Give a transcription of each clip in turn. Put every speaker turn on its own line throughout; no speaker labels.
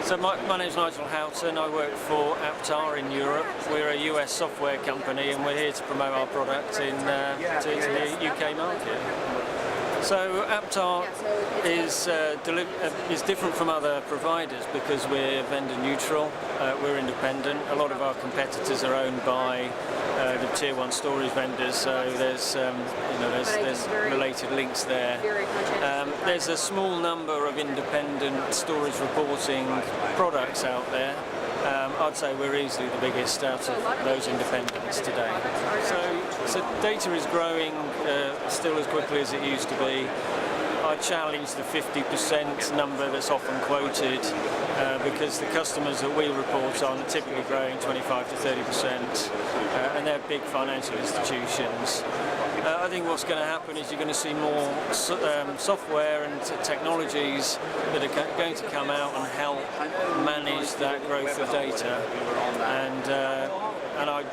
So my name's Nigel Houghton. I work for Aptar in Europe. We're a US software company and we're here to promote our product to the UK market. So Aptar is different from other providers because we're vendor neutral, we're independent. A lot of our competitors are owned by the tier 1 storage vendors, so there's related links there. There's a small number of independent storage reporting products out there. I'd say we're easily the biggest out of those independents today. So data is growing still as quickly as it used to be. I challenge the 50% number that's often quoted because the customers that we report on are typically growing 25 to 30%, and they're big financial institutions. I think what's going to happen is you're going to see more software and technologies that are going to come out and help manage that growth of data, and I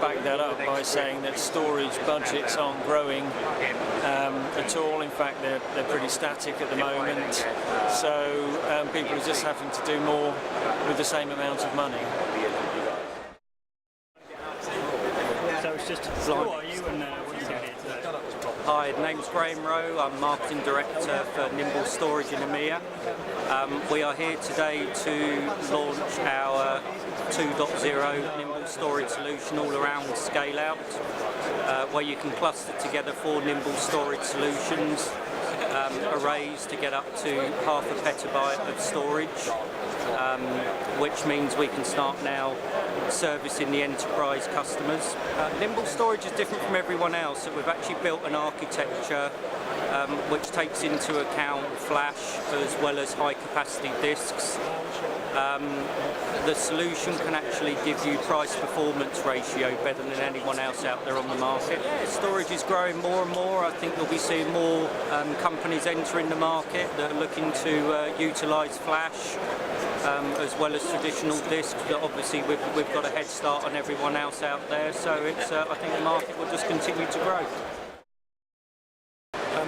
back that up by saying that storage budgets aren't growing at all. In fact, they're pretty static at the moment, so people are just having to do more with the same amount of money.
So it's just, who are you and what are you doing here today?
Hi, name's Graham Rowe. I'm Marketing Director for Nimble Storage in EMEA. We are here today to launch our 2.0 Nimble Storage solution all around scale out, where you can cluster together 4 Nimble Storage solutions, arrays to get up to half a petabyte of storage, which means we can start now servicing the enterprise customers. Nimble Storage is different from everyone else, so we've actually built an architecture which takes into account flash as well as high capacity disks. The solution can actually give you price performance ratio better than anyone else out there on the market. Storage is growing more and more. I think you'll be seeing more companies entering the market that are looking to utilise flash as well as traditional disks. That obviously we've got a head start on everyone else out there, so it's I think the market will just continue to grow.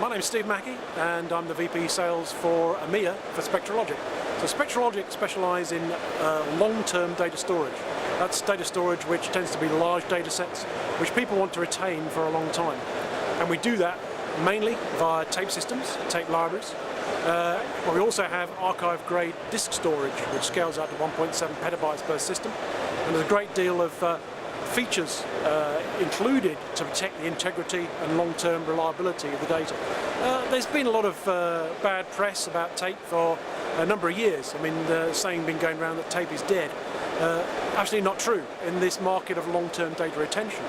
My name is Steve Mackey and I'm the VP Sales for EMEA for Spectralogic. So Spectralogic specialise in long-term data storage. That's data storage which tends to be large data sets which people want to retain for a long time. And we do that mainly via tape systems, tape libraries. But we also have archive-grade disk storage which scales out to 1.7 petabytes per system. And there's a great deal of features included to protect the integrity and long-term reliability of the data. There's been a lot of bad press about tape for a number of years. I mean, the saying been going around that tape is dead. Actually not true in this market of long-term data retention.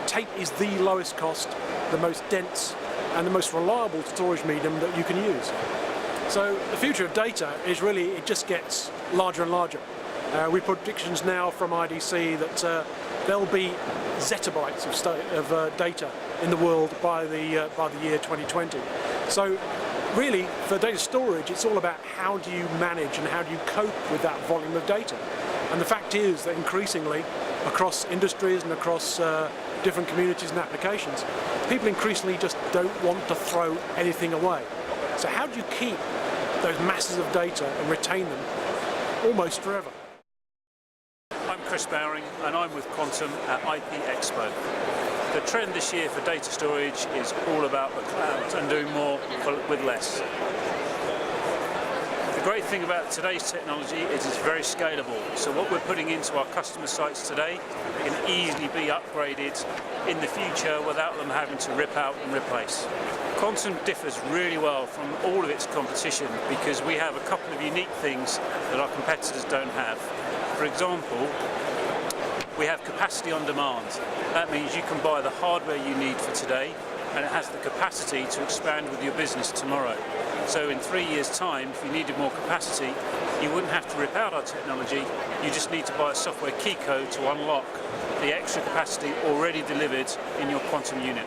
Tape is the lowest cost, the most dense and the most reliable storage medium that you can use. So the future of data is really, it just gets larger and larger. We've predictions now from IDC that there'll be zettabytes of data in the world by the year 2020. So really, for data storage, it's all about how do you manage and how do you cope with that volume of data. And the fact is that increasingly, across industries and across different communities and applications, people increasingly just don't want to throw anything away. So how do you keep those masses of data and retain them almost forever?
I'm Chris Bowring and I'm with Quantum at IP Expo. The trend this year for data storage is all about the cloud and doing more with less. The great thing about today's technology is it's very scalable. So what we're putting into our customer sites today can easily be upgraded in the future without them having to rip out and replace. Quantum differs really well from all of its competition because we have a couple of unique things that our competitors don't have. For example, we have capacity on demand. That means you can buy the hardware you need for today and it has the capacity to expand with your business tomorrow. So in 3 years' time, if you needed more capacity, you wouldn't have to rip out our technology, you just need to buy a software key code to unlock the extra capacity already delivered in your Quantum unit.